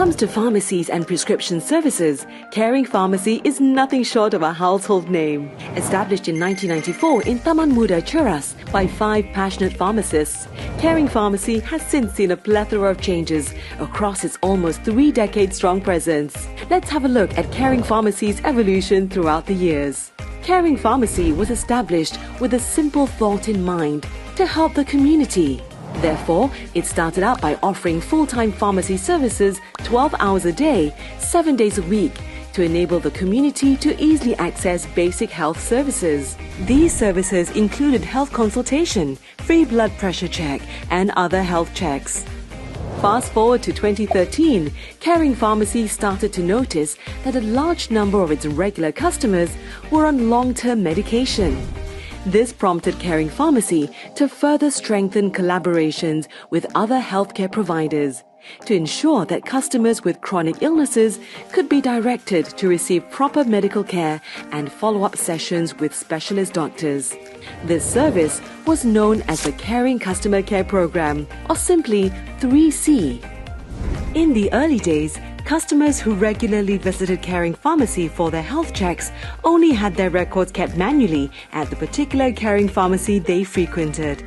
comes to pharmacies and prescription services, Caring Pharmacy is nothing short of a household name. Established in 1994 in Taman Muda, Cheras by 5 passionate pharmacists, Caring Pharmacy has since seen a plethora of changes across its almost 3-decade-strong presence. Let's have a look at Caring Pharmacy's evolution throughout the years. Caring Pharmacy was established with a simple thought in mind: to help the community. Therefore, it started out by offering full-time pharmacy services 12 hours a day, 7 days a week, to enable the community to easily access basic health services. These services included health consultation, free blood pressure check, and other health checks. Fast forward to 2013, Caring Pharmacy started to notice that a large number of its regular customers were on long-term medication. This prompted Caring Pharmacy to further strengthen collaborations with other healthcare providers to ensure that customers with chronic illnesses could be directed to receive proper medical care and follow-up sessions with specialist doctors. This service was known as the Caring Customer Care Program, or simply 3C. In the early days, customers who regularly visited Caring Pharmacy for their health checks only had their records kept manually at the particular Caring Pharmacy they frequented.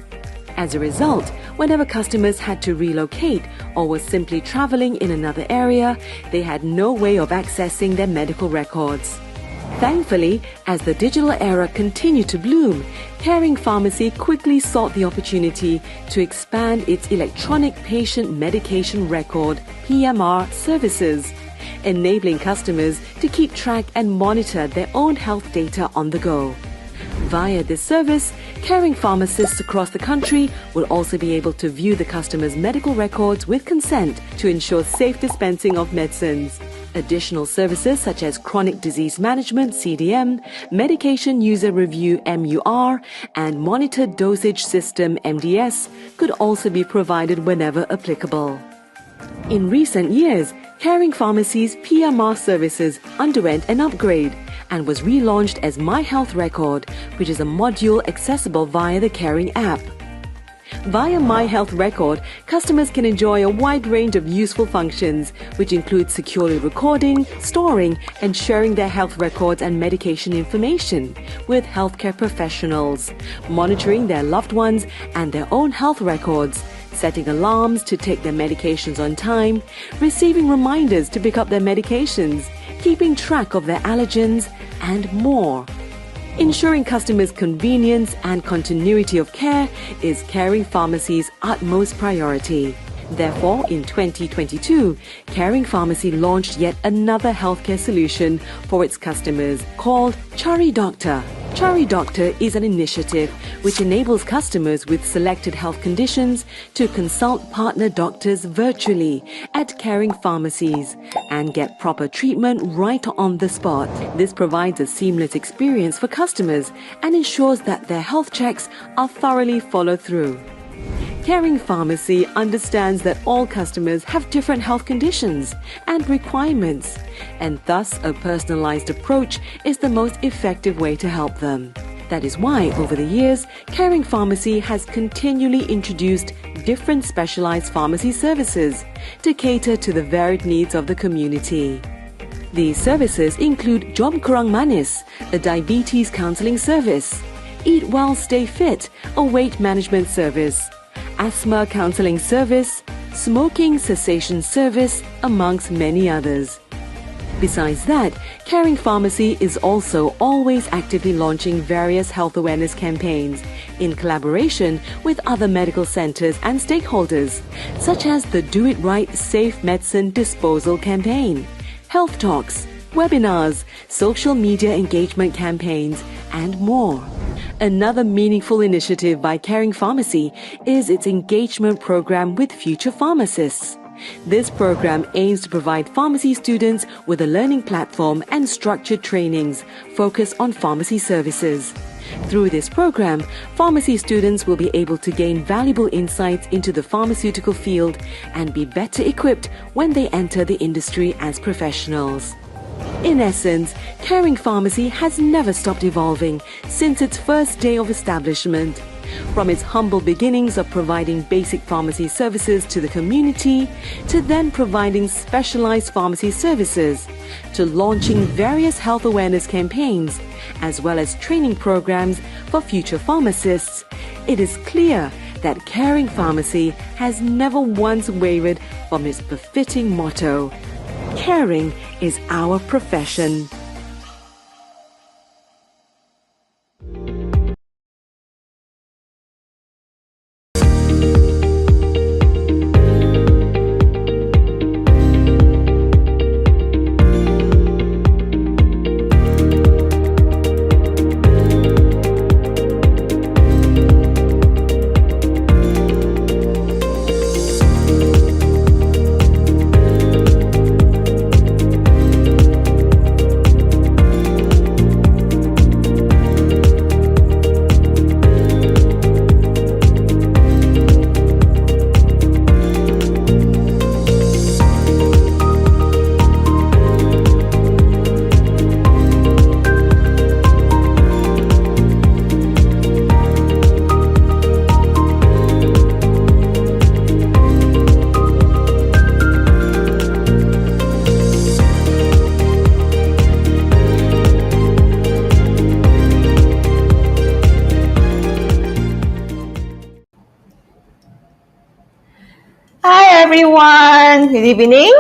As a result, whenever customers had to relocate or were simply traveling in another area, they had no way of accessing their medical records. Thankfully, as the digital era continued to bloom, Caring Pharmacy quickly sought the opportunity to expand its electronic patient medication record (PMR) services, enabling customers to keep track and monitor their own health data on the go. Via this service, Caring pharmacists across the country will also be able to view the customer's medical records with consent to ensure safe dispensing of medicines. Additional services such as chronic disease management (CDM), medication user review (MUR), and monitored dosage system (MDS) could also be provided whenever applicable. In recent years, Caring Pharmacy's PMR services underwent an upgrade and was relaunched as My Health Record, which is a module accessible via the Caring app. Via My Health Record, customers can enjoy a wide range of useful functions, which include securely recording, storing, and sharing their health records and medication information with healthcare professionals, monitoring their loved ones and their own health records, setting alarms to take their medications on time, receiving reminders to pick up their medications, keeping track of their allergens, and more. Ensuring customers' convenience and continuity of care is Caring Pharmacy's utmost priority. Therefore, in 2022, Caring Pharmacy launched yet another healthcare solution for its customers called Chari Doctor. Chari Doctor is an initiative which enables customers with selected health conditions to consult partner doctors virtually at Caring Pharmacies and get proper treatment right on the spot. This provides a seamless experience for customers and ensures that their health checks are thoroughly followed through. Caring Pharmacy understands that all customers have different health conditions and requirements, and thus a personalized approach is the most effective way to help them. That is why, over the years, Caring Pharmacy has continually introduced different specialized pharmacy services to cater to the varied needs of the community. These services include Jom Kurang Manis, a diabetes counseling service, Eat Well Stay Fit, a weight management service, asthma counseling service, smoking cessation service, amongst many others. Besides that, Caring Pharmacy is also always actively launching various health awareness campaigns in collaboration with other medical centers and stakeholders, such as the Do It Right Safe Medicine Disposal campaign, health talks, webinars, social media engagement campaigns, and more. Another meaningful initiative by Caring Pharmacy is its engagement program with future pharmacists. This program aims to provide pharmacy students with a learning platform and structured trainings focused on pharmacy services. Through this program, pharmacy students will be able to gain valuable insights into the pharmaceutical field and be better equipped when they enter the industry as professionals. In essence, Caring Pharmacy has never stopped evolving since its first day of establishment. From its humble beginnings of providing basic pharmacy services to the community, to then providing specialized pharmacy services, to launching various health awareness campaigns, as well as training programs for future pharmacists, it is clear that Caring Pharmacy has never once wavered from its befitting motto, "Caring is our profession." Hi everyone, good evening.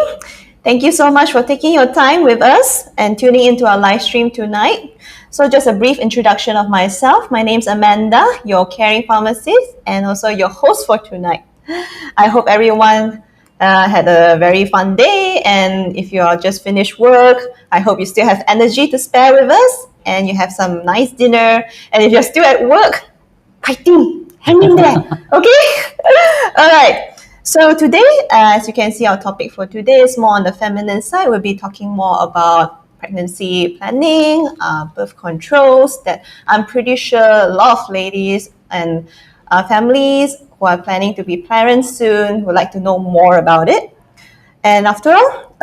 Thank you so much for taking your time with us and tuning into our live stream tonight. So just a brief introduction of myself. My name's Amanda, your caring pharmacist and also your host for tonight. I hope everyone had a very fun day, and if you are just finished work, I hope you still have energy to spare with us and you have some nice dinner. And if you're still at work, fighting, hang in there, okay? All right. So today, as you can see, our topic for today is more on the feminine side. We'll be talking more about pregnancy planning, birth controls, that I'm pretty sure a lot of ladies and families who are planning to be parents soon would like to know more about it. And after all,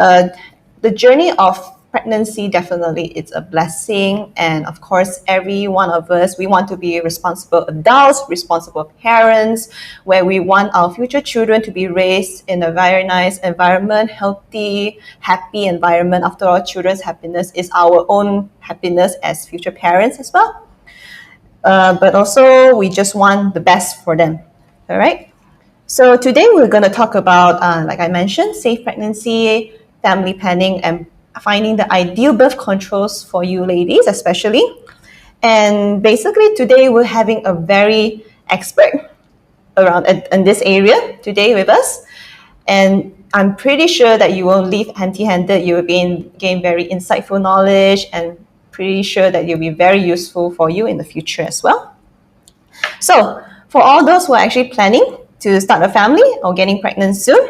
the journey of pregnancy, definitely it's a blessing, and of course every one of us, we want to be responsible adults, responsible parents, where we want our future children to be raised in a very nice environment, healthy, happy environment. After all, children's happiness is our own happiness as future parents as well, but also we just want the best for them. All right, so today we're going to talk about, like I mentioned, safe pregnancy, family planning, and finding the ideal birth controls for you ladies especially. And basically today we're having a very expert around in this area today with us, and I'm pretty sure that you won't leave empty-handed. You will gain very insightful knowledge, and pretty sure that you'll be very useful for you in the future as well. So for all those who are actually planning to start a family or getting pregnant soon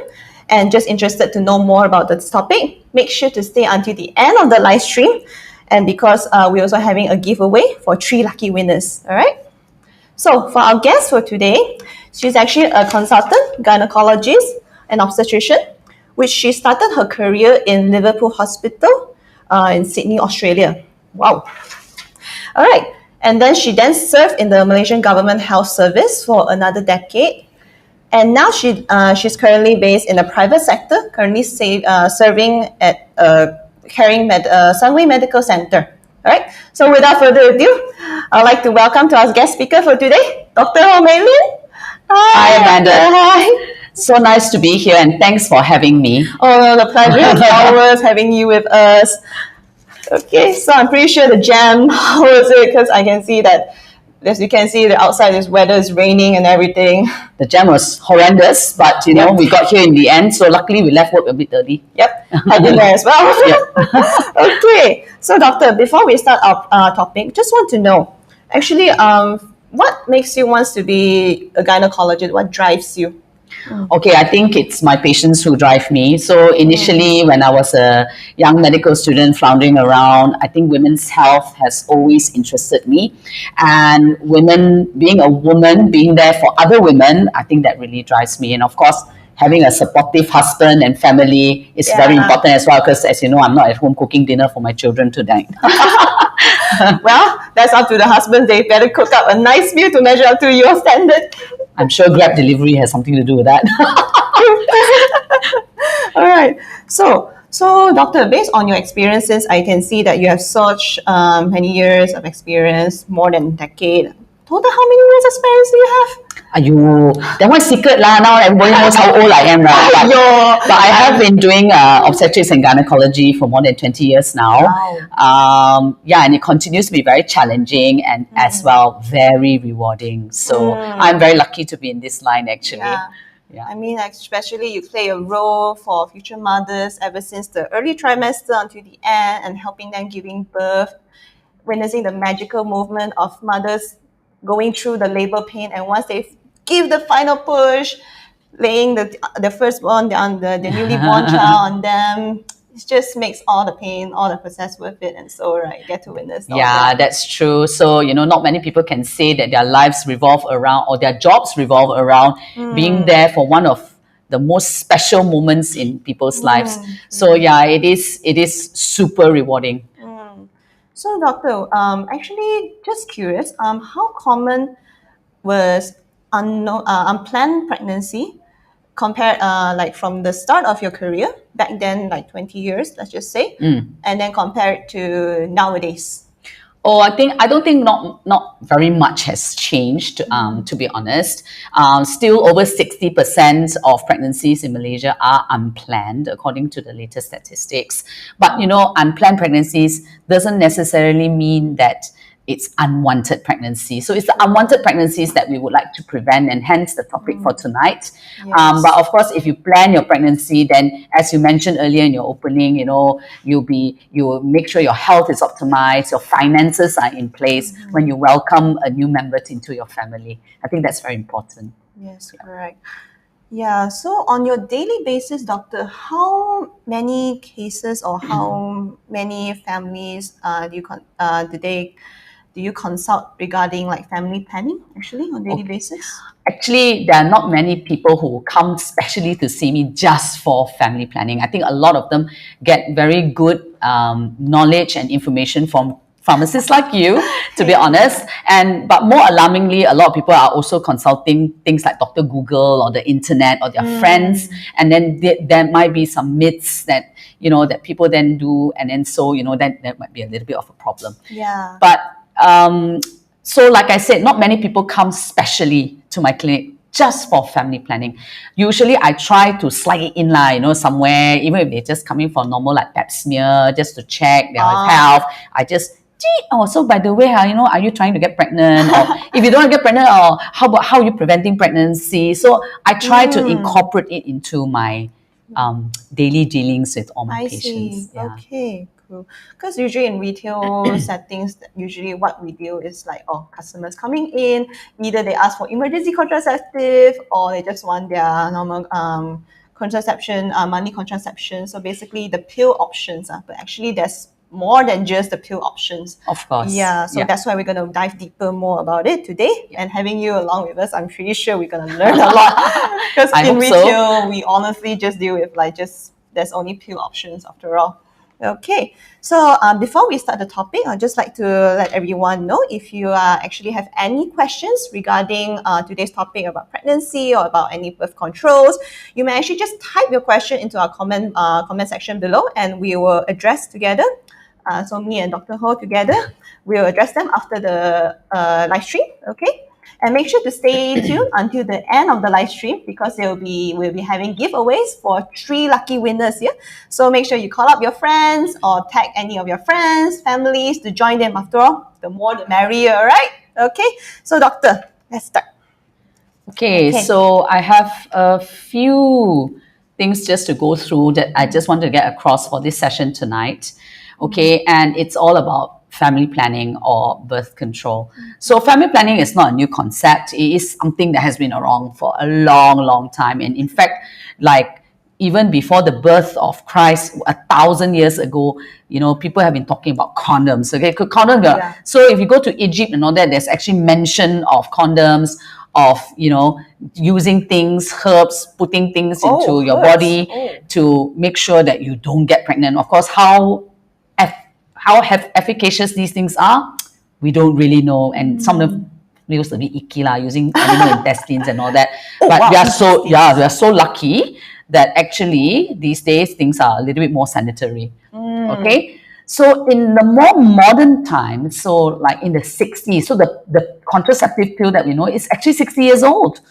and just interested to know more about this topic, make sure to stay until the end of the live stream. And because we're also having a giveaway for 3 lucky winners. All right. So for our guest for today, she's actually a consultant gynecologist and obstetrician, which she started her career in Liverpool Hospital in Sydney, Australia. Wow. All right. And then she served in the Malaysian Government Health Service for another decade. And now she's currently based in the private sector, currently serving at Sunway Medical Center. All right. So without further ado, I'd like to welcome to our guest speaker for today, Dr. Ho Mei Lin. Hi, Amanda. Hi. So nice to be here, and thanks for having me. Oh, the pleasure is ours having you with us. Okay, so I'm pretty sure the jam, how was it? Because I can see that, as you can see, the outside is weather is raining and everything. The jam was horrendous, but you know, we got here in the end. So luckily, we left work a bit early. Yep, I did there as well. Okay, so doctor, before we start our topic, just want to know, actually, what makes you want to be a gynecologist? What drives you? Okay, I think it's my patients who drive me. So initially, when I was a young medical student floundering around, I think women's health has always interested me. And women, being a woman, being there for other women, I think that really drives me. And of course, having a supportive husband and family is very important as well, because as you know, I'm not at home cooking dinner for my children tonight. Well, that's up to the husband. They better cook up a nice meal to measure up to your standard. I'm sure Grab delivery has something to do with that. All right. So, doctor, based on your experiences, I can see that you have such many years of experience, more than a decade. Total, how many years experience do you have? Ayo, that one's secret lah. Now everybody knows how old I am, right? But I have been doing obstetrics and gynecology for more than 20 years now. Wow. Yeah, and it continues to be very challenging and as well very rewarding. So I'm very lucky to be in this line actually. Yeah. I mean, especially you play a role for future mothers ever since the early trimester until the end, and helping them giving birth, witnessing the magical movement of mothers going through the labor pain, and once they give the final push, laying the firstborn on the newly born child on them, it just makes all the pain, all the process worth it. And so, right, get to witness all that. That's true. So, not many people can say that their lives revolve around, or their jobs revolve around being there for one of the most special moments in people's lives. So it is super rewarding. So, doctor, actually, just curious, how common was unplanned pregnancy compared, like from the start of your career back then, like 20 years, let's just say, and then compared to nowadays? Oh, I don't think not very much has changed, to be honest. Still over 60% of pregnancies in Malaysia are unplanned, according to the latest statistics. But, unplanned pregnancies doesn't necessarily mean that it's unwanted pregnancy. So it's the unwanted pregnancies that we would like to prevent, and hence the topic for tonight. Yes. But of course, if you plan your pregnancy, then as you mentioned earlier in your opening, you will make sure your health is optimized, your finances are in place when you welcome a new member into your family. I think that's very important. Yes, correct. Yeah, so on your daily basis, doctor, how many cases or how many families do you consult regarding like family planning actually on daily basis? Actually, there are not many people who come specially to see me just for family planning. I think a lot of them get very good knowledge and information from pharmacists like you, to be honest. But more alarmingly, a lot of people are also consulting things like Dr. Google or the internet or their friends. And then there might be some myths that, that people then do. And then so, that might be a little bit of a problem. Yeah. But so like I said, not many people come specially to my clinic just for family planning. Usually I try to slide it in somewhere, even if they're just coming for normal like pap smear, just to check their health. I just, so by the way, are you trying to get pregnant? Or if you don't want to get pregnant, or how are you preventing pregnancy? So I try to incorporate it into my daily dealings with all my patients. Yeah. Okay, cool. Because usually in retail settings, usually what we do is like, customers coming in, either they ask for emergency contraceptive or they just want their normal contraception, monthly contraception. So basically the pill options, but actually there's more than just the pill options. Of course. Yeah, so that's why we're going to dive deeper more about it today. And having you along with us, I'm pretty sure we're going to learn a lot. Because in retail, we honestly just deal with there's only pill options after all. Okay, so before we start the topic, I'd just like to let everyone know, if you actually have any questions regarding today's topic about pregnancy or about any birth controls, you may actually just type your question into our comment section below, and we will address together. So me and Dr. Ho together, we'll address them after the live stream, okay? And make sure to stay tuned until the end of the live stream, because we'll be having giveaways for 3 lucky winners here. So make sure you call up your friends or tag any of your friends, families to join them. After all, the more the merrier, right? Okay, so doctor, let's start. Okay, so I have a few things just to go through that I just want to get across for this session tonight. Okay, and it's all about family planning or birth control. So family planning is not a new concept. It is something that has been around for a long, long time. And in fact, like even before the birth of Christ, 1,000 years ago, people have been talking about condoms. Okay, condoms. So if you go to Egypt and all that, there's actually mention of condoms, of using things, herbs, putting things into your body to make sure that you don't get pregnant. Of course, how efficacious these things are, we don't really know. And some of them feels a bit icky using animal intestines and all that. But wow, we are so lucky that actually these days things are a little bit more sanitary. Okay. So in the more modern times, so like in the 60s, so the contraceptive pill that we know is actually 60 years old,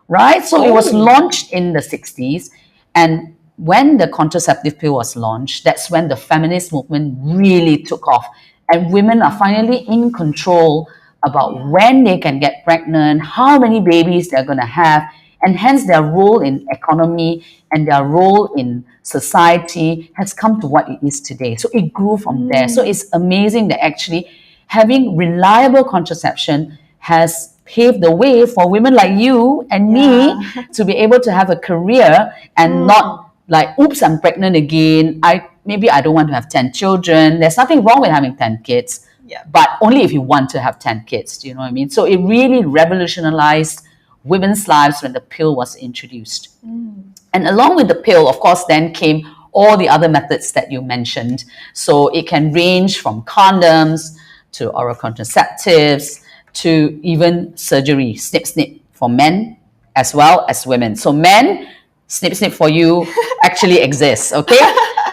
right? So it was launched in the 60s. And when the contraceptive pill was launched, that's when the feminist movement really took off. And women are finally in control about when they can get pregnant, how many babies they're going to have, and hence their role in economy and their role in society has come to what it is today. So it grew from there. So it's amazing that actually having reliable contraception has paved the way for women like you and me to be able to have a career and not like, oops, I'm pregnant again. Maybe I don't want to have 10 children. There's nothing wrong with having 10 kids, but only if you want to have 10 kids. Do you know what I mean? So it really revolutionized women's lives when the pill was introduced. And along with the pill, of course, then came all the other methods that you mentioned. So it can range from condoms to oral contraceptives to even surgery, snip, snip, for men as well as women. So men, snip, snip for you actually exists, okay?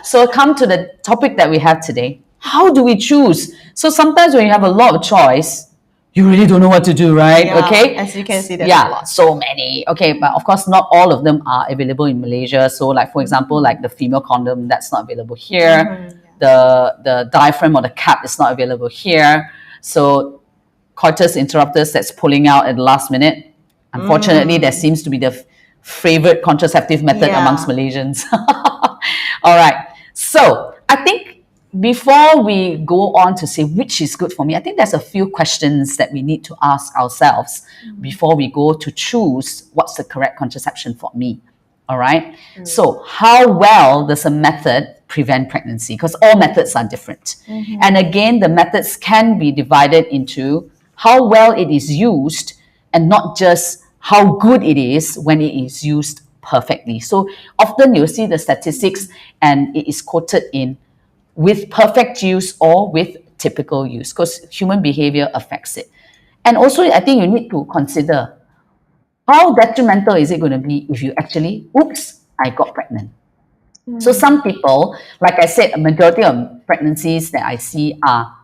So come to the topic that we have today. How do we choose? So sometimes when you have a lot of choice, you really don't know what to do, right? Okay. As you can see, there's a lot. So many. Okay, but of course, not all of them are available in Malaysia. So, like for example, like the female condom, that's not available here. The diaphragm or the cap is not available here. So, coitus interruptus that's pulling out at the last minute. Unfortunately, that seems to be the favorite contraceptive method amongst Malaysians. All right. So, I think before we go on to say which is good for me, I think there's a few questions that we need to ask ourselves before we go to choose what's the correct contraception for me. All right. So how well does a method prevent pregnancy? Because all methods are different. And again, the methods can be divided into how well it is used and not just how good it is when it is used perfectly. So often you'll see the statistics and it is quoted in with perfect use or with typical use, because human behavior affects it. And also, I think you need to consider how detrimental is it going to be if you actually, oops, I got pregnant. So some people, like I said, a majority of pregnancies that I see are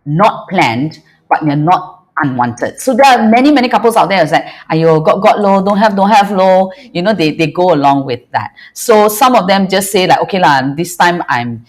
not planned, but they're not unwanted. So there are many, many couples out there who's like, ayo, got low, don't have low. You know, they go along with that. So some of them just say like, okay lah, this time I'm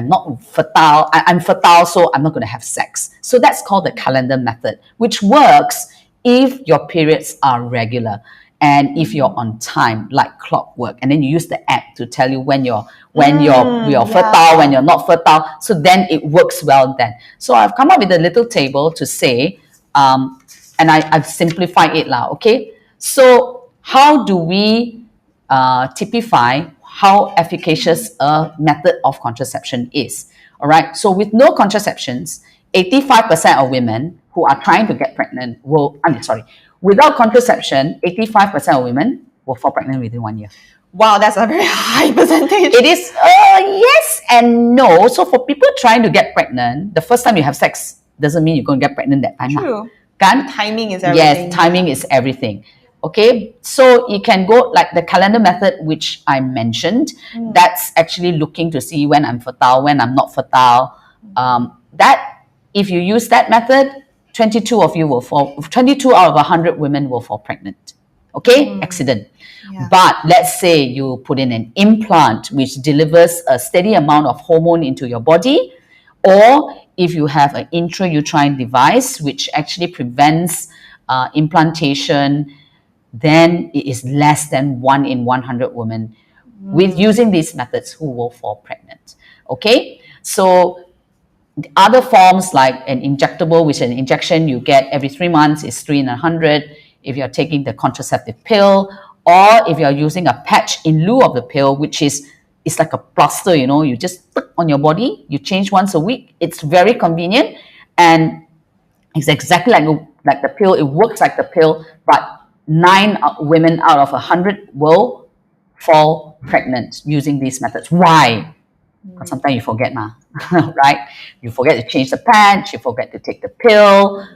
not fertile. I'm fertile, so I'm not going to have sex. So that's called the calendar method, which works if your periods are regular and if you're on time, like clockwork. And then you use the app to tell you when you're fertile, when you're not fertile. So then it works well then. So I've come up with a little table to say, and I've simplified it now. Okay. So how do we typify how efficacious a method of contraception is? All right. So with no contraceptions, 85% of women who are trying to get pregnant without contraception, 85% of women will fall pregnant within 1 year. Wow, that's a very high percentage. It is, yes and no. So for people trying to get pregnant, the first time you have sex doesn't mean you're going to get pregnant that time. True. Kan? Timing is everything. Yes, timing is everything. Okay, so you can go like the calendar method, which I mentioned. That's actually looking to see when I'm fertile, when I'm not fertile. That if you use that method, 22 out of 100 women will fall pregnant. Okay, accident. Yeah. But let's say you put in an implant which delivers a steady amount of hormone into your body, or if you have an intrauterine device which actually prevents implantation, then it is less than 1 in 100 women with using these methods who will fall pregnant. Okay, so the other forms like an injectable, which is an injection you get every 3 months, is 3 in 100. If you're taking the contraceptive pill, or if you're using a patch in lieu of the pill, which is it's like a plaster, you know, you just put on your body, you change once a week. It's very convenient, and it's exactly like the pill. It works like the pill, but 9 women out of 100 will fall pregnant using these methods. Why? Because sometimes you forget, right? You forget to change the patch, you forget to take the pill.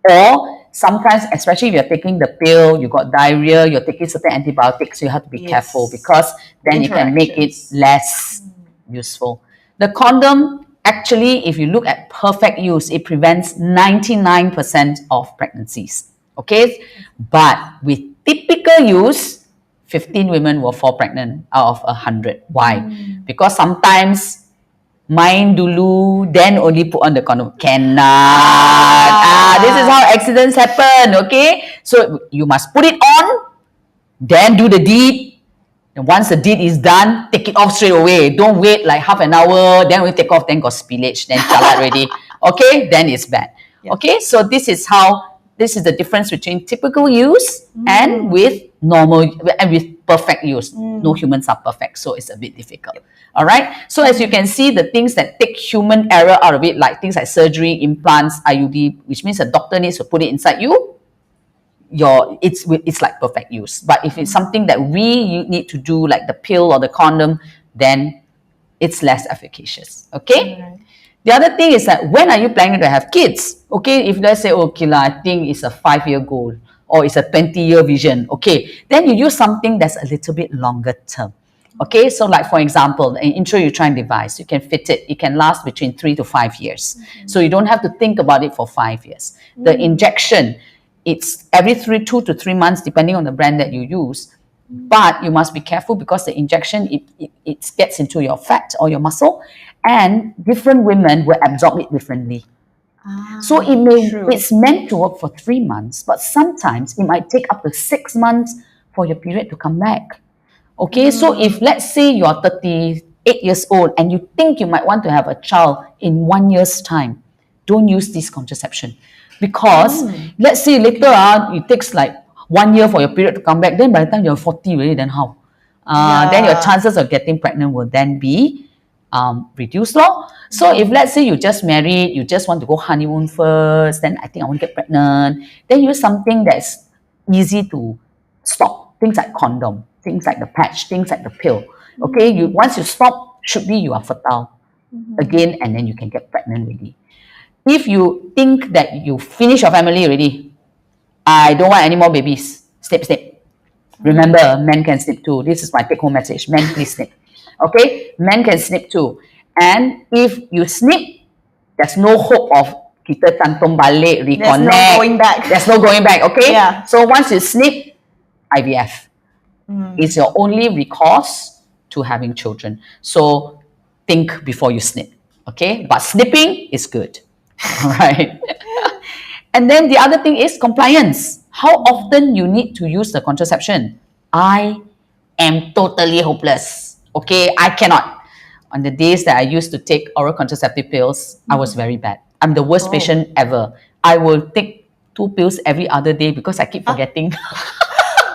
Or sometimes, especially if you're taking the pill, you got diarrhea, you're taking certain antibiotics, you have to be careful because then it can make it less useful. The condom, actually, if you look at perfect use, it prevents 99% of pregnancies. Okay? But with typical use, 15 women will fall pregnant out of 100. Why? Because sometimes main dulu, then only put on the condom. Cannot. This is how accidents happen, okay? So you must put it on, then do the deed. And once the deed is done, take it off straight away. Don't wait like half an hour, then we take off, then got spillage, then chalat already. Okay? Then it's bad. Okay? So this is the difference between typical use and with normal and with perfect use. No humans are perfect, so it's a bit difficult. All right. So as you can see, the things that take human error out of it, like things like surgery, implants, IUD, which means a doctor needs to put it inside you. It's like perfect use. But if it's something that you need to do, like the pill or the condom, then it's less efficacious. Okay. The other thing is that when are you planning to have kids? Okay, if let's say, okay, I think it's a 5-year goal or it's a 20-year vision. Okay, then you use something that's a little bit longer term. Okay, so like for example, an intrauterine device, you can fit it. It can last between 3 to 5 years. So you don't have to think about it for 5 years. The injection, it's every 2 to 3 months, depending on the brand that you use. But you must be careful because the injection, it gets into your fat or your muscle, and different women will absorb it differently. So it's meant to work for 3 months, but sometimes it might take up to 6 months for your period to come back. Okay, so if let's say you're 38 years old and you think you might want to have a child in 1 year's time, don't use this contraception. Because let's say later it takes like 1 year for your period to come back, then by the time you're 40 already, then how? Then your chances of getting pregnant will then be reduced. So if let's say you just married, you just want to go honeymoon first, then I think I want to get pregnant, then use something that's easy to stop. Things like condom, things like the patch, things like the pill. Okay, once you stop, should be you are fertile again, and then you can get pregnant already. If you think that you finish your family already, I don't want any more babies, snip. Remember, men can snip too. This is my take-home message. Men, please snip. Okay, men can snip too. And if you snip, there's no hope of kita cantum balik, reconnect. There's no going back. There's no going back, okay? Yeah. So once you snip, IVF is your only recourse to having children. So think before you snip, okay? But snipping is good, all right? And then the other thing is compliance. How often you need to use the contraception? I am totally hopeless, okay? I cannot. On the days that I used to take oral contraceptive pills, I was very bad. I'm the worst patient ever. I will take 2 pills every other day because I keep forgetting.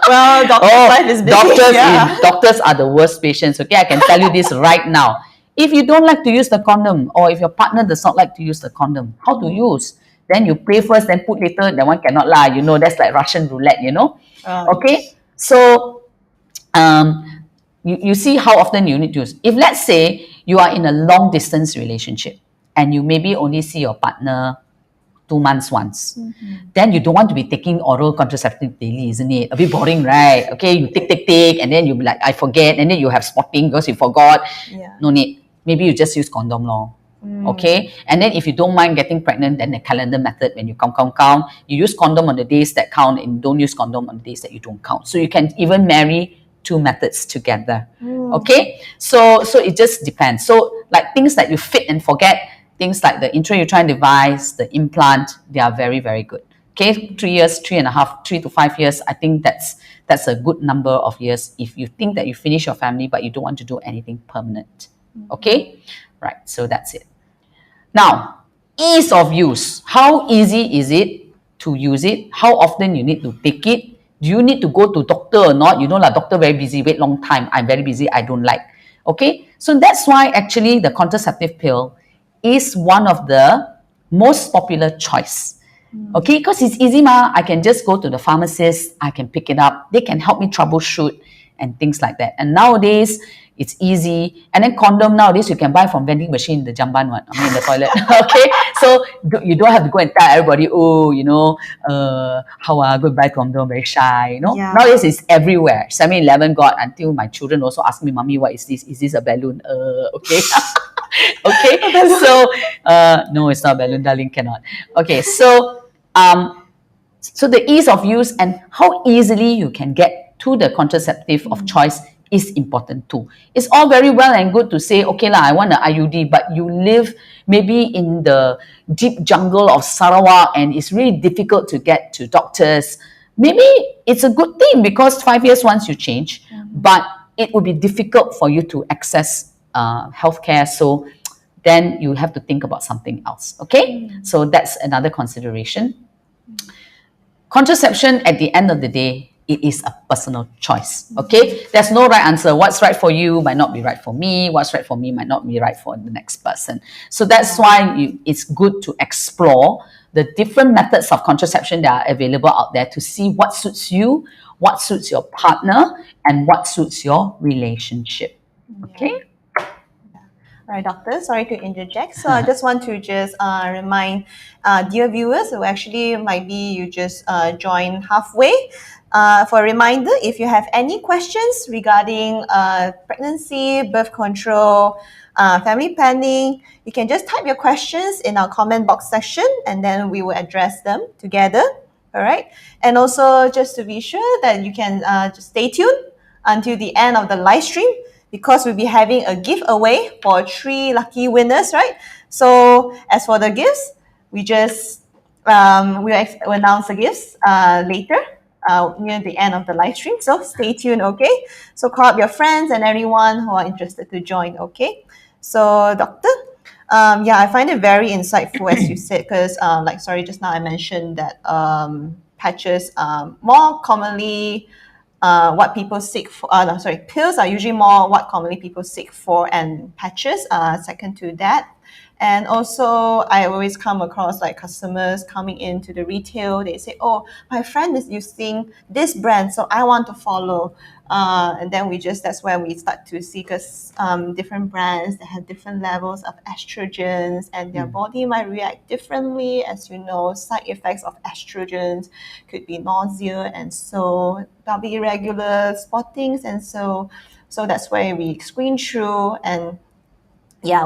Well, doctor's life is busy. Doctors are the worst patients, okay? I can tell you this right now. If you don't like to use the condom, or if your partner does not like to use the condom, how to use? Then you pay first, then put later, that one cannot lie. You know, that's like Russian roulette, you know? Okay? So, you see how often you need to use. If let's say you are in a long distance relationship and you maybe only see your partner 2 months once, then you don't want to be taking oral contraceptive daily, isn't it? A bit boring, right? Okay, you take, and then you'll be like, I forget, and then you have spotting because you forgot. No need. Maybe you just use condom law. Okay, and then if you don't mind getting pregnant, then the calendar method, when you count, you use condom on the days that count and don't use condom on the days that you don't count. So you can even marry 2 methods together. Okay, so it just depends. So like things that you fit and forget, things like the intrauterine device, the implant, they are very, very good. Okay, 3 years, 3.5, 3 to 5 years. I think that's a good number of years if you think that you finish your family but you don't want to do anything permanent. Okay, right. So that's it. Now, ease of use. How easy is it to use it? How often you need to take it? Do you need to go to doctor or not? You know, like doctor very busy, wait long time. I'm very busy, I don't like. Okay, so that's why actually the contraceptive pill is one of the most popular choice. Okay, because it's easy, I can just go to the pharmacist, I can pick it up, they can help me troubleshoot, and things like that. And nowadays, it's easy. And then condom nowadays, you can buy from vending machine, the jamban one, I mean the toilet. Okay, so you don't have to go and tell everybody, oh, how I go buy condom, very shy, Yeah. Nowadays, it's everywhere. 7-Eleven got, until my children also ask me, Mommy, what is this? Is this a balloon? Okay. Okay, so no, it's not a balloon, darling, cannot. Okay, so the ease of use and how easily you can get to the contraceptive of choice is important too. It's all very well and good to say, okay lah, I want an IUD, but you live maybe in the deep jungle of Sarawak and it's really difficult to get to doctors. Maybe it's a good thing because 5 years once you change, but it would be difficult for you to access healthcare. So then you have to think about something else. Okay, so that's another consideration. Contraception, at the end of the day, it is a personal choice. Okay, there's no right answer. What's right for you might not be right for me. What's right for me might not be right for the next person. So that's why it's good to explore the different methods of contraception that are available out there to see what suits you, what suits your partner, and what suits your relationship. Okay. All right, doctor, sorry to interject. So I just want to remind dear viewers who actually might be you just joined halfway. For a reminder, if you have any questions regarding pregnancy, birth control, family planning, you can just type your questions in our comment box section and then we will address them together. All right. And also just to be sure that you can just stay tuned until the end of the live stream, because we'll be having a giveaway for 3 lucky winners, right? So as for the gifts, we just we'll announce the gifts later near the end of the live stream. So stay tuned, okay? So call up your friends and everyone who are interested to join, okay? So doctor, I find it very insightful as you said, because just now I mentioned that patches more commonly what people seek for, pills are usually more what commonly people seek for, and patches second to that. And also, I always come across like customers coming into the retail. They say, "Oh, my friend is using this brand, so I want to follow." And then that's where we start to see, because different brands, they have different levels of estrogens, and their body might react differently. As you know, side effects of estrogens could be nausea, and so there'll be irregular spottings, and so that's where we screen through. And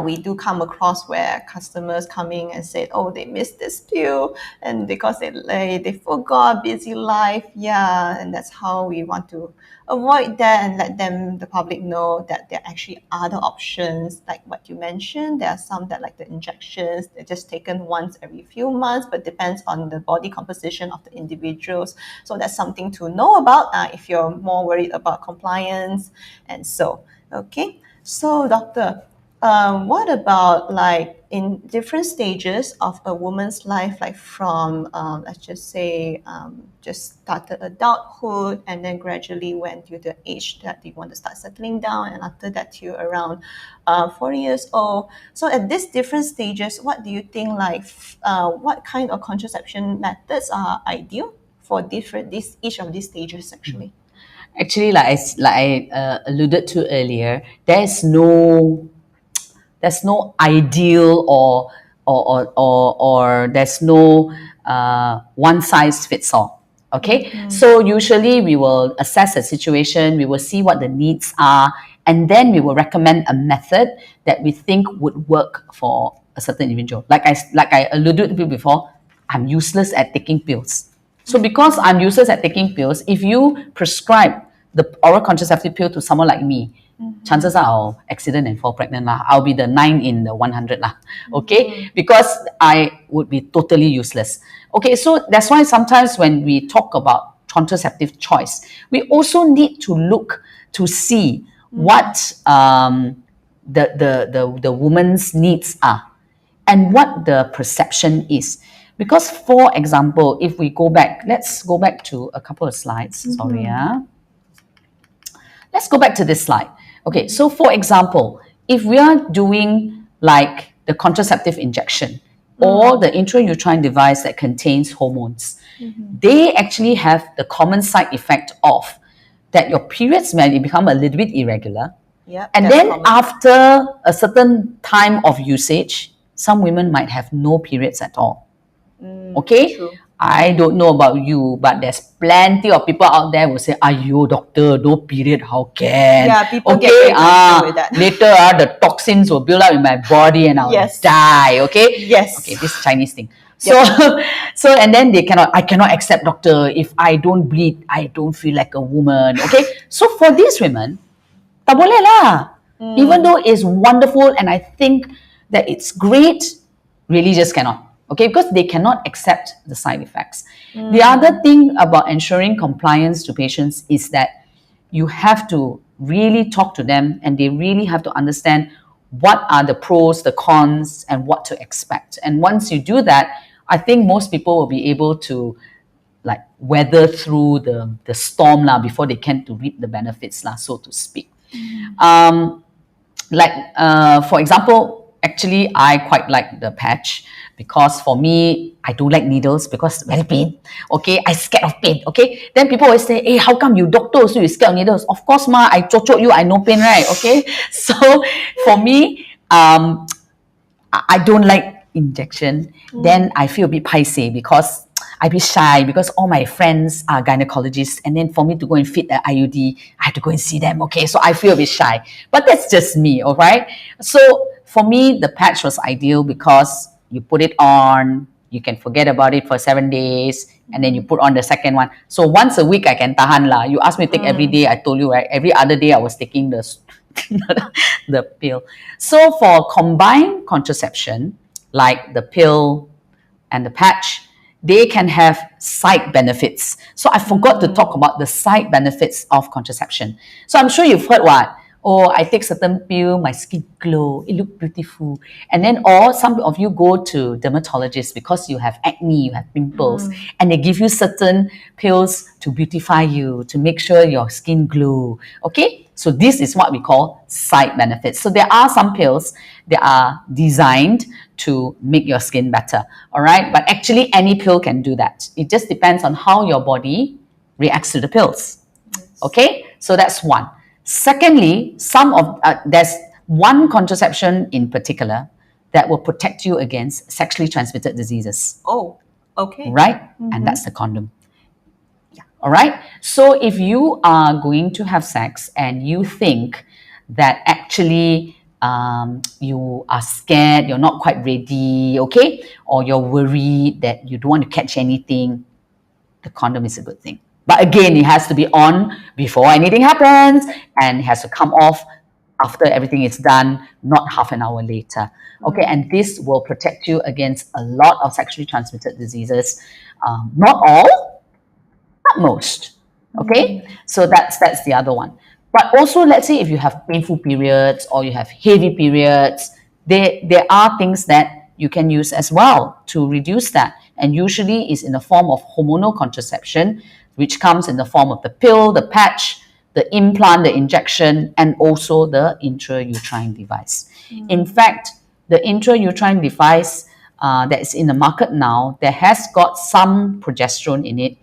we do come across where customers coming and say, oh, they missed this pill, and because they forgot, busy life, and that's how we want to avoid that and let the public know that there are actually other options, like what you mentioned. There are some that, like the injections, they're just taken once every few months, but depends on the body composition of the individuals. So that's something to know about if you're more worried about compliance. And so, okay. So doctor, what about like in different stages of a woman's life, like from, let's just say, just started adulthood and then gradually went to the age that they want to start settling down, and after that to around 40 years old. So at these different stages, what do you think, like, what kind of contraception methods are ideal for each of these stages actually? Actually, like I alluded to earlier, there's no ideal or there's no one size fits all. Okay, so usually we will assess the situation, we will see what the needs are, and then we will recommend a method that we think would work for a certain individual. Like I alluded to before, I'm useless at taking pills. So because I'm useless at taking pills, if you prescribe the oral contraceptive pill to someone like me, chances are I'll accident and fall pregnant lah. I'll be the 9 in the 100 lah. Okay, because I would be totally useless. Okay, so that's why sometimes when we talk about contraceptive choice, we also need to look to see what the woman's needs are and what the perception is. Because, for example, if we go back, let's go back to a couple of slides. Sorry, let's go back to this slide. Okay, so for example, if we are doing like the contraceptive injection or the intrauterine device that contains hormones, they actually have the common side effect of that your periods may become a little bit irregular. Yeah. And that's then common. after a certain time of usage, some women might have no periods at all. Okay? True. I don't know about you, but there's plenty of people out there who say, "Ayo, doctor, no period, how can?" Yeah, people get very concerned with that. Later, the toxins will build up in my body and I'll Yes. die. Okay? Yes. Okay, this Chinese thing. So, so and then I cannot accept, doctor, if I don't bleed, I don't feel like a woman. Okay? So for these women, tak boleh lah. Even though it's wonderful and I think that it's great, really just cannot. Okay, because they cannot accept the side effects. The other thing about ensuring compliance to patients is that you have to really talk to them and they really have to understand what are the pros, the cons, and what to expect. And once you do that, I think most people will be able to like weather through the storm lah before they can to reap the benefits lah, so to speak. For example, actually I quite like the patch because for me, I don't like needles because very pain. Okay, I scared of pain. Okay, then people always say, "Hey, how come you doctor so you scared of needles?" Of course, ma, I chochok you, I no pain, right? Okay, so for me, I don't like injection. Then I feel a bit paiseh because I be shy because all my friends are gynecologists, and then for me to go and fit the IUD, I have to go and see them. Okay, so I feel a bit shy, but that's just me. All right. So for me, the patch was ideal because you put it on, you can forget about it for 7 days, and then you put on the second one. So once a week I can tahan lah. You ask me to take every day, I told you, right? Every other day I was taking the pill. So for combined contraception, like the pill and the patch, they can have side benefits. So I forgot to talk about the side benefits of contraception. So I'm sure you've heard what? Oh, I take certain pill, my skin glow, it look beautiful. And then, or some of you go to dermatologists because you have acne, you have pimples, and they give you certain pills to beautify you, to make sure your skin glow. Okay? So this is what we call side benefits. So there are some pills that are designed to make your skin better. All right? But actually any pill can do that. It just depends on how your body reacts to the pills. Okay? So that's one. Secondly, there's one contraception in particular that will protect you against sexually transmitted diseases. Oh, okay. Right? And that's the condom. Yeah. All right? So if you are going to have sex and you think that actually you are scared, you're not quite ready, okay? Or you're worried that you don't want to catch anything, the condom is a good thing. But again, it has to be on before anything happens and it has to come off after everything is done, not half an hour later. Okay, and this will protect you against a lot of sexually transmitted diseases. Not all, not most. Okay, so that's the other one. But also, let's say if you have painful periods or you have heavy periods, there are things that you can use as well to reduce that. And usually is in the form of hormonal contraception, which comes in the form of the pill, the patch, the implant, the injection, and also the intrauterine device. In fact, the intrauterine device that is in the market now, that has got some progesterone in it,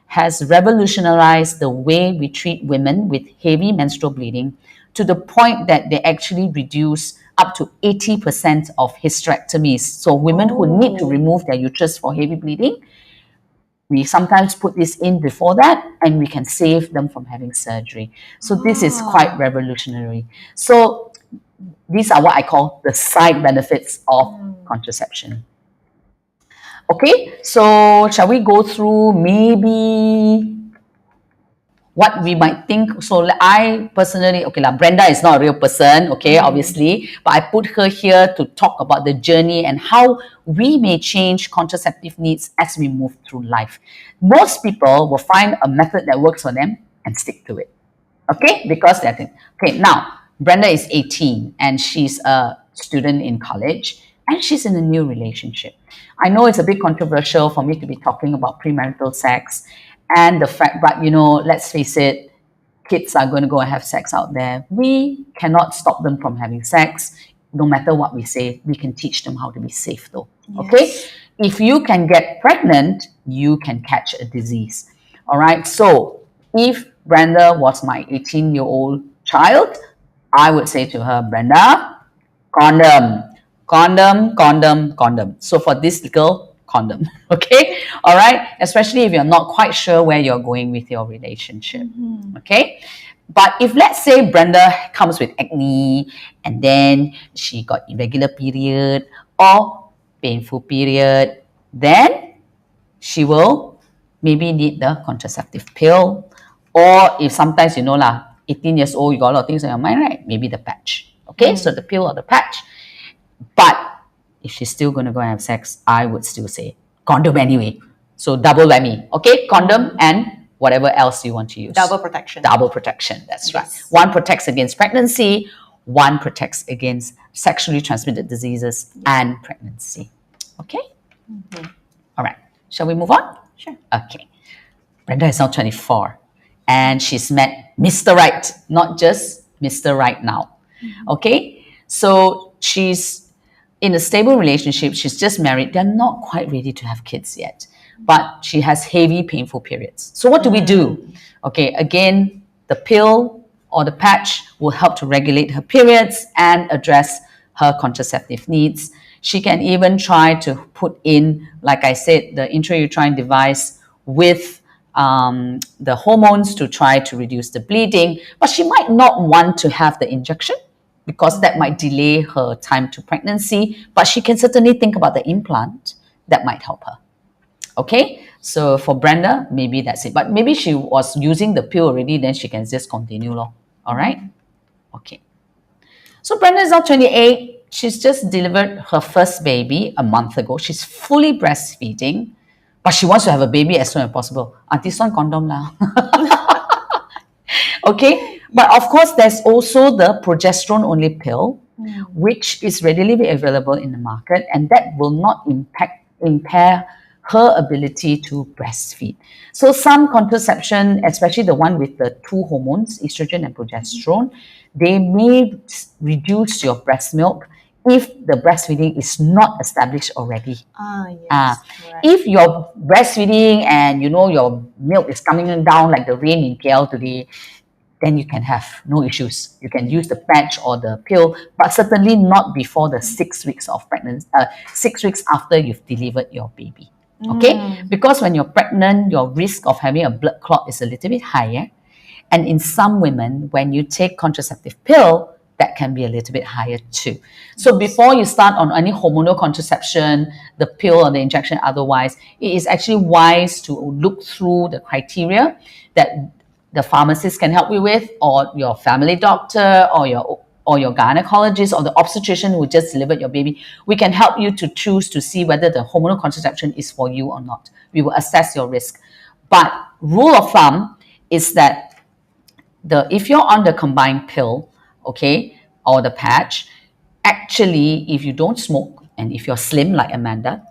has revolutionized the way we treat women with heavy menstrual bleeding to the point that they actually reduce up to 80% of hysterectomies. So women who need to remove their uterus for heavy bleeding, we sometimes put this in before that and we can save them from having surgery. So this is quite revolutionary. So these are what I call the side benefits of contraception. Okay, so shall we go through maybe what we might think? So I personally, okay lah, Brenda is not a real person, okay, obviously, but I put her here to talk about the journey and how we may change contraceptive needs as we move through life. Most people will find a method that works for them and stick to it, okay, because they're thinking, okay, now, Brenda is 18 and she's a student in college and she's in a new relationship. I know it's a bit controversial for me to be talking about premarital sex and the fact, but you know, let's face it, kids are going to go and have sex out there. We cannot stop them from having sex. No matter what we say, we can teach them how to be safe though. Yes. Okay? If you can get pregnant, you can catch a disease. All right? So if Brenda was my 18-year-old child, I would say to her, Brenda, condom, condom, condom, condom. So for this girl, condom. Okay? All right? Especially if you're not quite sure where you're going with your relationship. Okay? But if let's say Brenda comes with acne and then she got irregular period or painful period, then she will maybe need the contraceptive pill, or if sometimes 18 years old, you got a lot of things on your mind, right? Maybe the patch. Okay, so the pill or the patch. But if she's still going to go and have sex, I would still say condom anyway. So double whammy. Okay, condom and whatever else you want to use. Double protection. Double protection, that's right. One protects against pregnancy, one protects against sexually transmitted diseases and pregnancy. Okay? All right. Shall we move on? Sure. Okay. Brenda is now 24 and she's met Mr. Right, not just Mr. Right now. Okay? So she's in a stable relationship. She's just married. They're not quite ready to have kids yet, but she has heavy, painful periods. So what do we do? Okay, again, the pill or the patch will help to regulate her periods and address her contraceptive needs. She can even try to put in, like I said, the intrauterine device with the hormones to try to reduce the bleeding, but she might not want to have the injection because that might delay her time to pregnancy, but she can certainly think about the implant that might help her. Okay, so for Brenda, maybe that's it. But maybe she was using the pill already, then she can just continue. All right? Okay. So Brenda is now 28. She's just delivered her first baby a month ago. She's fully breastfeeding, but she wants to have a baby as soon as possible. Auntie Son condom lah. Okay, but of course, there's also the progesterone-only pill, which is readily available in the market, and that will not impair her ability to breastfeed. So some contraception, especially the one with the two hormones, estrogen and progesterone, they may reduce your breast milk if the breastfeeding is not established already. Right. If you're breastfeeding and your milk is coming down like the rain in KL today, then you can have no issues. You can use the patch or the pill, but certainly not before the 6 weeks of pregnancy, 6 weeks after you've delivered your baby. Okay? Because when you're pregnant, your risk of having a blood clot is a little bit higher. And in some women, when you take contraceptive pill, that can be a little bit higher too. So before you start on any hormonal contraception, the pill or the injection otherwise, it is actually wise to look through the criteria that the pharmacist can help you with, or your family doctor, or your gynecologist, or the obstetrician who just delivered your baby. We can help you to choose to see whether the hormonal contraception is for you or not. We will assess your risk. But rule of thumb is that if you're on the combined pill, okay, or the patch, actually, if you don't smoke and if you're slim like Amanda,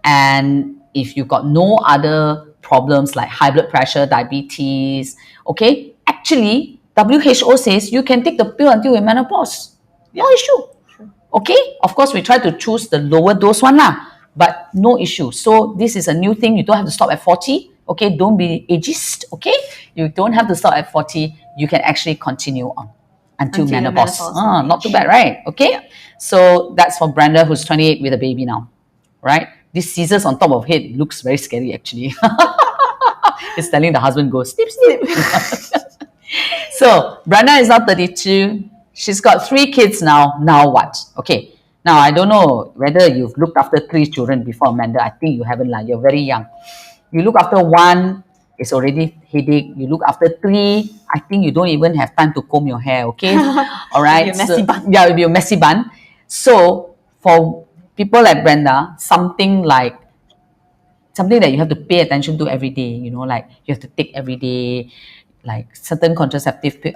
and if you've got no other problems like high blood pressure, diabetes, okay, actually, WHO says you can take the pill until you're menopause. No issue. Okay, of course, we try to choose the lower dose one lah, but no issue. So this is a new thing. You don't have to stop at 40. Okay, don't be ageist. Okay, you don't have to stop at 40. You can actually continue on until menopause. Not too bad, right? Okay, so that's for Brenda, who's 28 with a baby now, right? This scissors on top of head looks very scary actually. It's telling the husband, go snip, snip. So Brenda is now 32. She's got 3 kids now. Now what? Okay. Now I don't know whether you've looked after 3 children before, Amanda. I think you haven't. You're very young. You look after 1, it's already headache. You look after 3, I think you don't even have time to comb your hair. Okay. All right. It'll be a messy bun. Yeah, it'll be a messy bun. So for people like Brenda, something that you have to pay attention to every day, like you have to take every day, like certain contraceptive pill,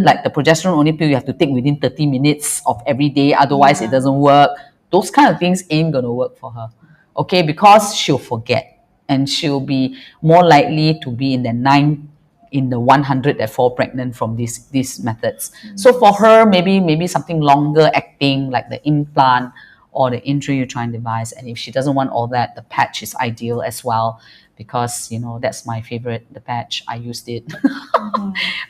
like the progesterone only pill you have to take within 30 minutes of every day, otherwise it doesn't work. Those kind of things ain't gonna work for her, okay, because she'll forget and she'll be more likely to be in the 100 that fall pregnant from these methods. So for her, maybe something longer acting like the implant or the intrauterine device. And if she doesn't want all that, the patch is ideal as well, because, you know, that's my favorite, the patch. I used it.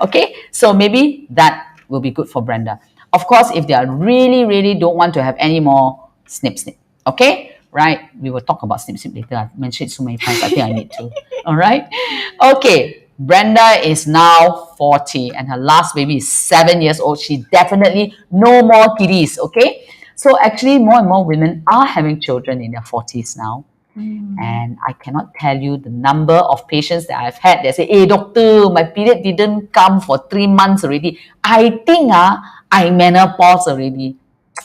Okay, so maybe that will be good for Brenda. Of course, if they are really don't want to have any more snip. Okay, right? We will talk about snip later. I've mentioned it so many times. I think I need to. All right. Okay. Brenda is now 40 and her last baby is 7 years old. She definitely no more kiddies. Okay. So actually, more and more women are having children in their 40s now. And I cannot tell you the number of patients that I've had that say, hey, doctor, my period didn't come for 3 months already. I think I menopause already.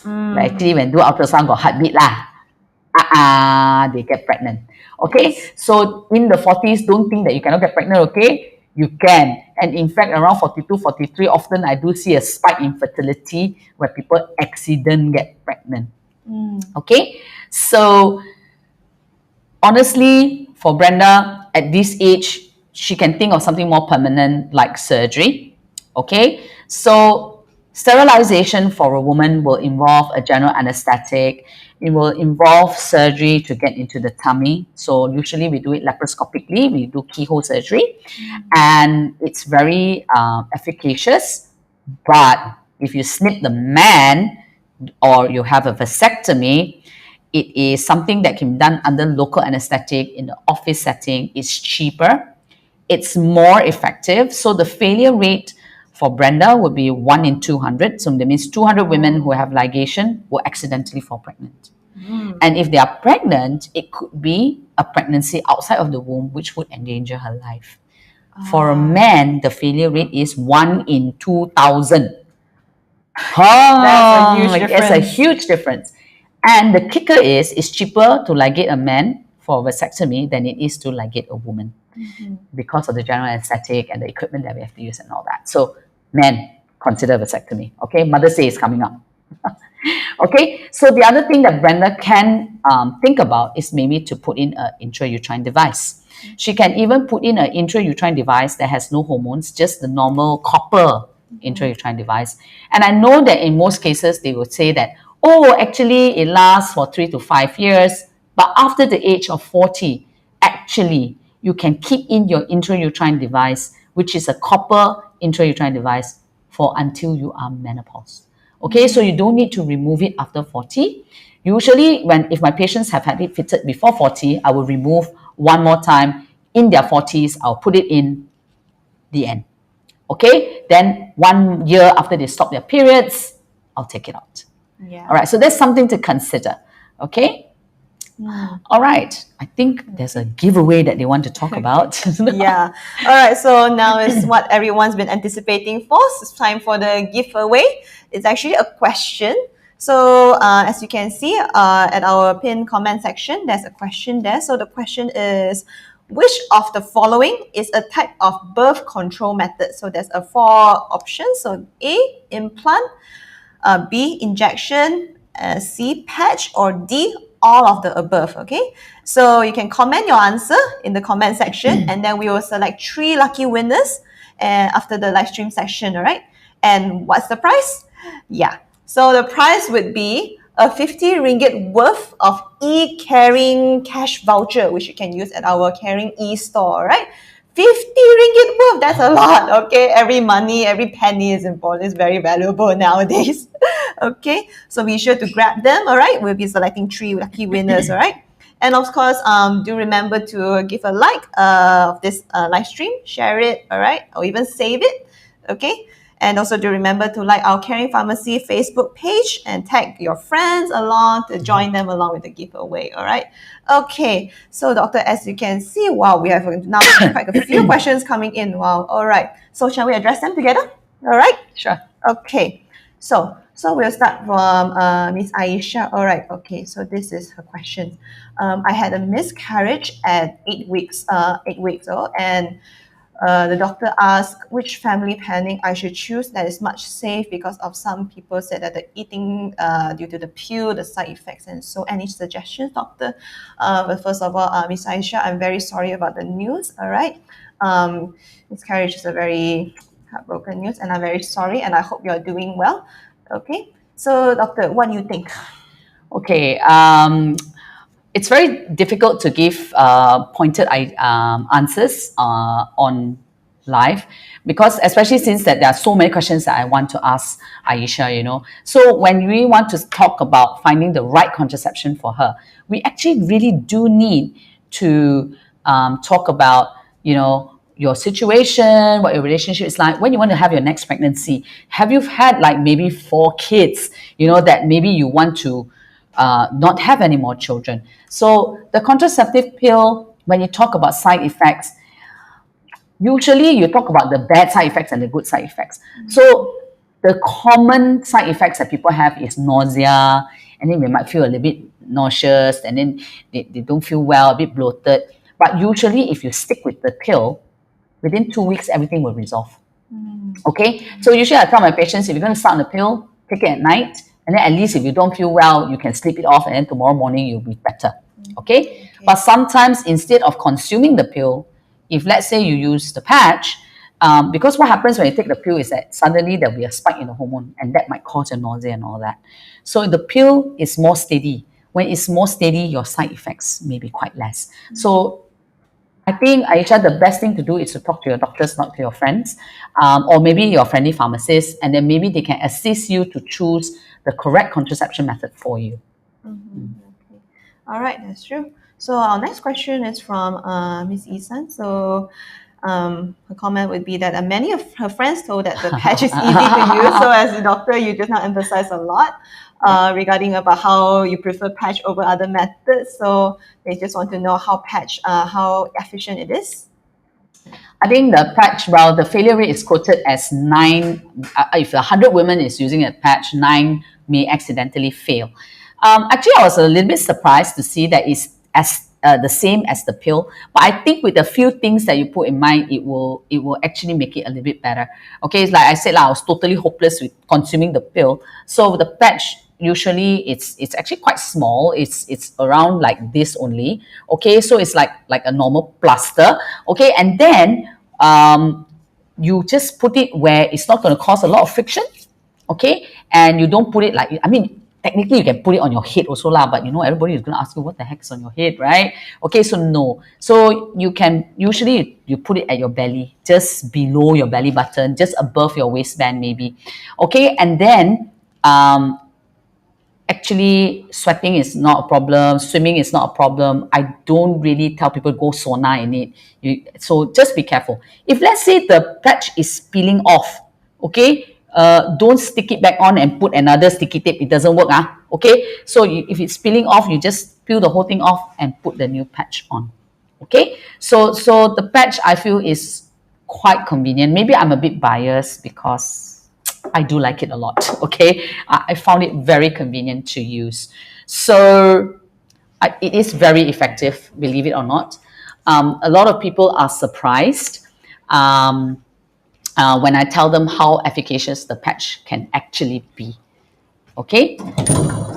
But actually, when do ultrasound, got heartbeat lah. They get pregnant. Okay, so in the 40s, don't think that you cannot get pregnant, okay? You can. And in fact, around 42, 43, often I do see a spike in fertility where people accident get pregnant. Okay, so honestly, for Brenda, at this age, she can think of something more permanent like surgery. Okay, so sterilization for a woman will involve a general anesthetic. It will involve surgery to get into the tummy. So usually we do it laparoscopically. We do keyhole surgery, and it's very efficacious. But if you snip the man or you have a vasectomy, it is something that can be done under local anesthetic in the office setting. It's cheaper. It's more effective. So the failure rate for Brenda would be 1 in 200. So that means 200 women who have ligation will accidentally fall pregnant. And if they are pregnant, it could be a pregnancy outside of the womb, which would endanger her life. For a man, the failure rate is 1 in 2,000. That's a huge difference. And the kicker is, it's cheaper to ligate a man for vasectomy than it is to ligate a woman, because of the general anesthetic and the equipment that we have to use and all that. So, men, consider vasectomy. Okay, Mother's Day is coming up. Okay, so the other thing that Brenda can think about is maybe to put in an intrauterine device. She can even put in an intrauterine device that has no hormones, just the normal copper intrauterine device. And I know that in most cases, they would say that, oh, actually, it lasts for 3 to 5 years. But after the age of 40, actually, you can keep in your intrauterine device, which is a copper intrauterine device, for until you are menopause. Okay, so you don't need to remove it after 40. Usually, if my patients have had it fitted before 40, I will remove one more time in their 40s. I'll put it in the end. Okay, then 1 year after they stop their periods, I'll take it out. Yeah. All right, so that's something to consider. Okay. All right, I think there's a giveaway that they want to talk about. Yeah. All right. So now is what everyone's been anticipating for. So it's time for the giveaway. It's actually a question. So as you can see at our pinned comment section, there's a question there. So the question is, which of the following is a type of birth control method? So there's 4 options. So A, implant, B, injection, C, patch, or D, all of the above. Okay, so you can comment your answer in the comment section, and then we will select 3 lucky winners after the live stream session. All right, and what's the prize? Yeah, so the prize would be a 50 ringgit worth of e-caring cash voucher, which you can use at our Caring e-store. Right, 50 ringgit worth, that's a lot. Okay, every money, every penny is important, it's very valuable nowadays. Okay, so be sure to grab them. All right, we'll be selecting 3 lucky winners. All right, and of course, do remember to give a like of this live stream, share it, all right, or even save it. Okay, and also do remember to like our Caring Pharmacy Facebook page and tag your friends along to join them along with the giveaway. All right. Okay, so doctor, as you can see, wow, we have now quite a few questions coming in. Wow. All right, so shall we address them together? All right. Sure. Okay, so we'll start from Miss Aisha. All right. Okay, so this is her question. I had a miscarriage at 8 weeks old, and the doctor asked which family planning I should choose that is much safe, because of some people said that the eating due to the pill, the side effects, and so any suggestions, doctor? But first of all, Miss Aisha, I'm very sorry about the news. All right, miscarriage is a very heartbroken news, and I'm very sorry, and I hope you're doing well. Okay, so doctor, what do you think? Okay. It's very difficult to give pointed answers on live, because especially since that there are so many questions that I want to ask Aisha, So when we want to talk about finding the right contraception for her, we actually really do need to talk about, your situation, what your relationship is like, when you want to have your next pregnancy. Have you had like maybe 4 kids, that maybe you want to not have any more children? So the contraceptive pill, when you talk about side effects, usually you talk about the bad side effects and the good side effects. So the common side effects that people have is nausea, and then they might feel a little bit nauseous, and then they don't feel well, a bit bloated. But usually if you stick with the pill, within 2 weeks, everything will resolve. Okay? So usually I tell my patients, if you're going to start on the pill, take it at night, and then at least if you don't feel well, you can sleep it off, and then tomorrow morning you'll be better. Okay? But sometimes instead of consuming the pill, if let's say you use the patch, because what happens when you take the pill is that suddenly there'll be a spike in the hormone, and that might cause your nausea and all that. So the pill is more steady. When it's more steady, your side effects may be quite less. So I think, Aisha, the best thing to do is to talk to your doctors, not to your friends, or maybe your friendly pharmacist, and then maybe they can assist you to choose the correct contraception method for you. Okay. All right, that's true. So our next question is from Miss Isan. So her comment would be that many of her friends told that the patch is easy to use. So as a doctor, you just now emphasize a lot regarding about how you prefer patch over other methods. So they just want to know how efficient it is. I think the patch, well, the failure rate is quoted as 9. If 100 women is using a patch, 9 may accidentally fail. Actually, I was a little bit surprised to see that it's as the same as the pill. But I think with a few things that you put in mind, it will actually make it a little bit better. Okay, it's like I said, I was totally hopeless with consuming the pill. So the patch, usually it's actually quite small. It's around like this only. Okay, so it's like a normal plaster. Okay, and then you just put it where it's not going to cause a lot of friction. Okay, and you don't put it like, I mean, technically you can put it on your head also lah, but everybody is going to ask you what the heck's on your head, right? Okay, so no. So you can usually you put it at your belly, just below your belly button, just above your waistband maybe. Okay, and then actually sweating is not a problem, swimming is not a problem. I don't really tell people go sauna in it. So just be careful. If let's say the patch is peeling off, okay, don't stick it back on and put another sticky tape. It doesn't work. Okay, so if it's peeling off, you just peel the whole thing off and put the new patch on. Okay, so the patch I feel is quite convenient. Maybe I'm a bit biased because I do like it a lot. Okay, I found it very convenient to use. So it is very effective, believe it or not. A lot of people are surprised when I tell them how efficacious the patch can actually be. Okay,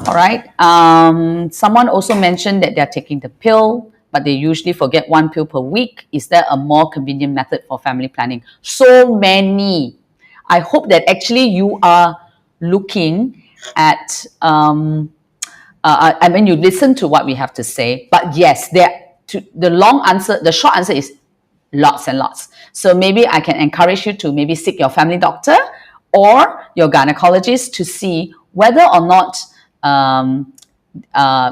all right. Someone also mentioned that they're taking the pill, but they usually forget 1 pill per week. Is there a more convenient method for family planning? So many. I hope that actually you are looking at, I mean, you listen to what we have to say, but yes, the short answer is lots and lots. So maybe I can encourage you to maybe seek your family doctor or your gynecologist to see whether or not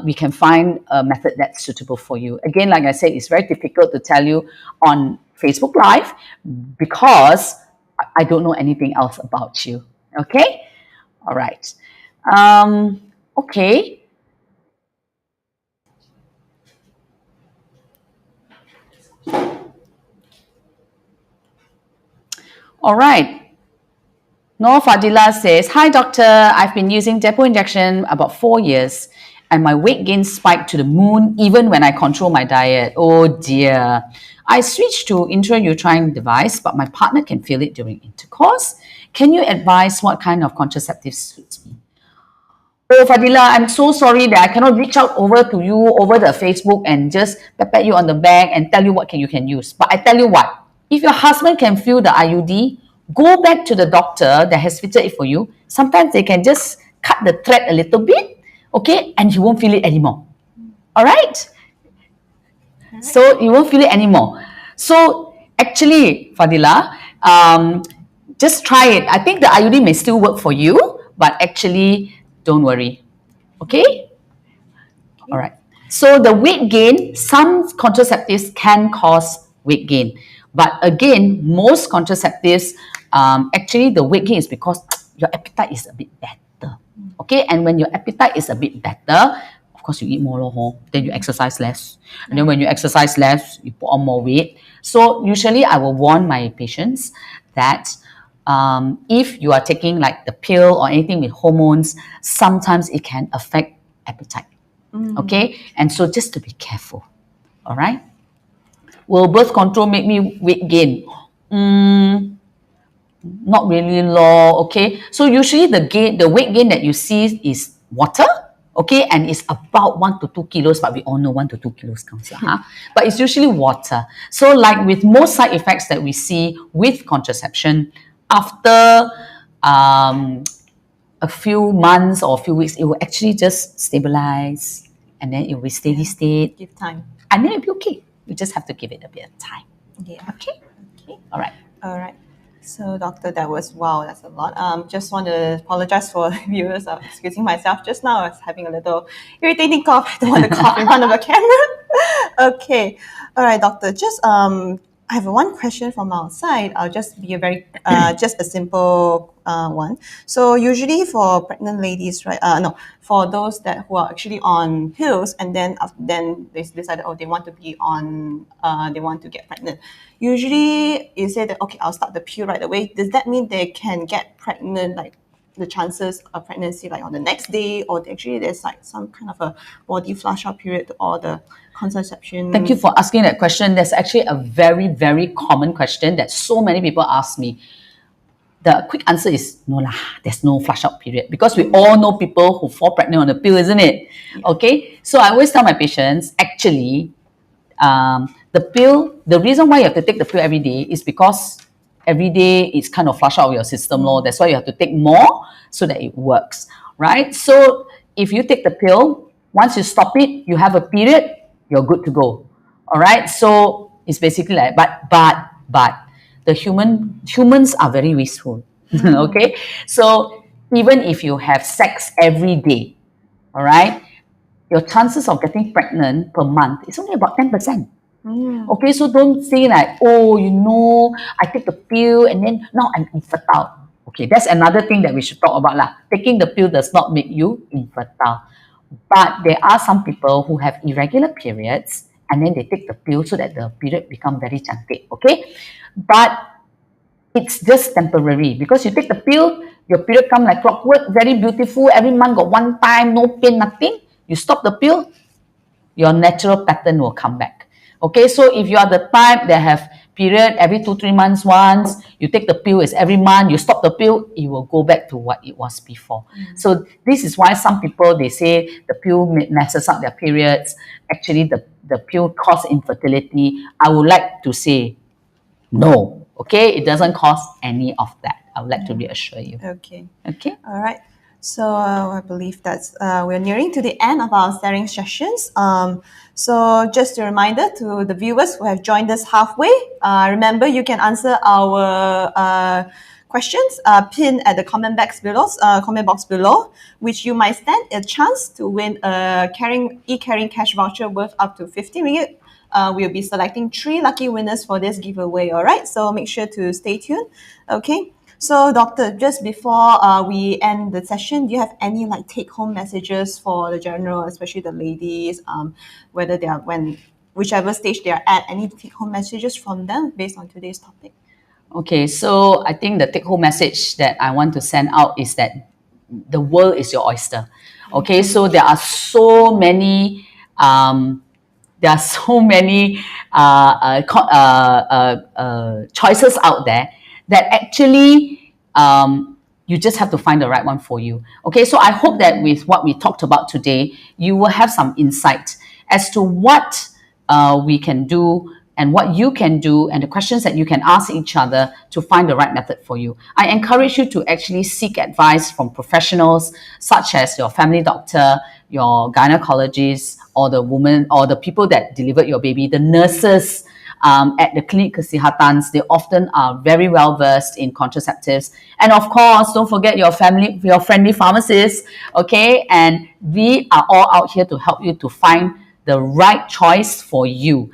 we can find a method that's suitable for you. Again, like I said, it's very difficult to tell you on Facebook Live because I don't know anything else about you. Okay? All right. Okay. All right. Noor Fadila says, hi doctor, I've been using depot injection about 4 years and my weight gain spiked to the moon even when I control my diet. Oh dear. I switched to intrauterine device, but my partner can feel it during intercourse. Can you advise what kind of contraceptive suits me? Oh, Fadila, I'm so sorry that I cannot reach out over to you over the Facebook and just pat you on the back and tell you what you can use. But I tell you what, if your husband can feel the IUD, go back to the doctor that has fitted it for you. Sometimes they can just cut the thread a little bit, okay, and you won't feel it anymore. All right? So you won't feel it anymore. So actually, Fadila, just try it. I think the IUD may still work for you, but actually, don't worry. Okay? All right. So the weight gain, some contraceptives can cause weight gain. But again, most contraceptives, actually the weight gain is because your appetite is a bit better. Okay? And when your appetite is a bit better, of course you eat more, then you exercise less. And then when you exercise less, you put on more weight. So usually I will warn my patients that if you are taking like the pill or anything with hormones, sometimes it can affect appetite. Okay, and so just to be careful. All right. Will birth control make me weight gain? Not really low. Okay, so usually the weight gain that you see is water. Okay, and it's about 1 to 2 kilos, but we all know 1 to 2 kilos counts. But it's usually water. So like with most side effects that we see with contraception, after a few months or a few weeks, it will actually just stabilize, and then it will be steady state. Give time. And then it'll be okay. You just have to give it a bit of time. Yeah. Okay? Okay. All right. All right. So, doctor, that's a lot. Just want to apologize for viewers. Excusing myself. Just now, I was having a little irritating cough. I don't want to cough in front of the camera. Okay. All right, doctor. Just I have one question from outside. I'll just be a very just a simple one. So usually for pregnant ladies, right? For those who are actually on pills, and then they decided, they want to be on, they want to get pregnant. Usually, you say that, okay, I'll start the pill right away. Does that mean they can get pregnant, like the chances of pregnancy, like on the next day, or actually there's like some kind of a body flush out period or the contraception? Thank you for asking that question. That's actually a very, very common question that so many people ask me. The quick answer is no lah, there's no flush out period, because we all know people who fall pregnant on the pill, isn't it? Okay, so I always tell my patients, actually, the pill, the reason why you have to take the pill every day is because every day it's kind of flush out of your system, that's why you have to take more so that it works, right? So if you take the pill, once you stop it, you have a period, you're good to go. All right, so it's basically like, but the humans are very wasteful. Okay, so even if you have sex every day, all right, your chances of getting pregnant per month is only about 10%. Okay, so don't say like, I take the pill and then now I'm infertile. Okay, that's another thing that we should talk about lah. Taking the pill does not make you infertile. But there are some people who have irregular periods and then they take the pill so that the period become very cantik. Okay, but it's just temporary, because you take the pill, your period come like clockwork, very beautiful, every month got one time, no pain, nothing. You stop the pill, your natural pattern will come back. Okay, so if you are the type that have period every 2-3 months once, you take the pill is every month, you stop the pill, it will go back to what it was before. So this is why some people, they say the pill messes up their periods. Actually, the pill causes infertility. I would like to say no. Okay, it doesn't cause any of that. I would like to reassure you. Okay. Okay. All right. So I believe that's we're nearing to the end of our sharing sessions. So just a reminder to the viewers who have joined us halfway. Remember, you can answer our questions pinned at the comment box below, which you might stand a chance to win a 𝐀𝐋𝐄𝐑𝐓 cash voucher worth up to 50 ringgit. We'll be selecting 3 lucky winners for this giveaway. All right, so make sure to stay tuned. Okay. So, doctor, just before we end the session, do you have any like take-home messages for the general, especially the ladies, whether they are whichever stage they are at? Any take-home messages from them based on today's topic? Okay, so I think the take-home message that I want to send out is that the world is your oyster. Okay, so there are so many choices out there that actually you just have to find the right one for you. Okay, so I hope that with what we talked about today, you will have some insight as to what we can do and what you can do and the questions that you can ask each other to find the right method for you. I encourage you to actually seek advice from professionals such as your family doctor, your gynecologists, or the woman, or the people that delivered your baby, the nurses at the clinic kesihatan, they often are very well versed in contraceptives. And of course, don't forget your friendly pharmacists, okay? And we are all out here to help you to find the right choice for you.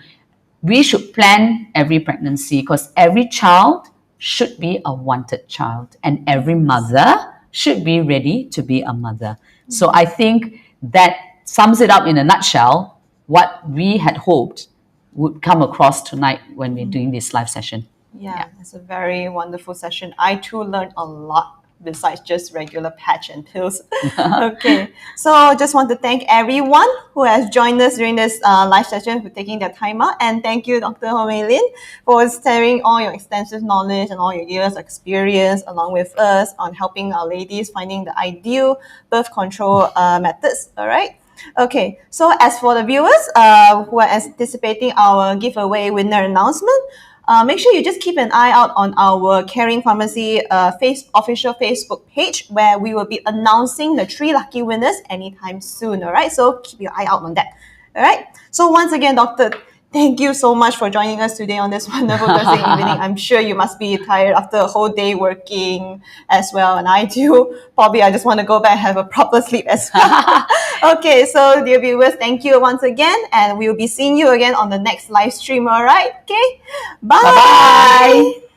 We should plan every pregnancy because every child should be a wanted child, and every mother should be ready to be a mother. So I think that sums it up in a nutshell what we had hoped would come across tonight when we're doing this live session. Yeah, it's a very wonderful session. I too learned a lot besides just regular patch and pills. Okay, so just want to thank everyone who has joined us during this live session for taking their time out, and thank you, Dr. Ho Mei Lin, for sharing all your extensive knowledge and all your years of experience along with us on helping our ladies finding the ideal birth control methods. All right. Okay, so as for the viewers who are anticipating our giveaway winner announcement, make sure you just keep an eye out on our Caring Pharmacy official Facebook page, where we will be announcing the 3 lucky winners anytime soon. All right, so keep your eye out on that. All right, so once again, Doctor, thank you so much for joining us today on this wonderful Thursday evening. I'm sure you must be tired after a whole day working as well, and I do. Probably I just want to go back and have a proper sleep as well. Okay, so dear viewers, thank you once again, and we'll be seeing you again on the next live stream, all right? Okay, bye! Bye-bye.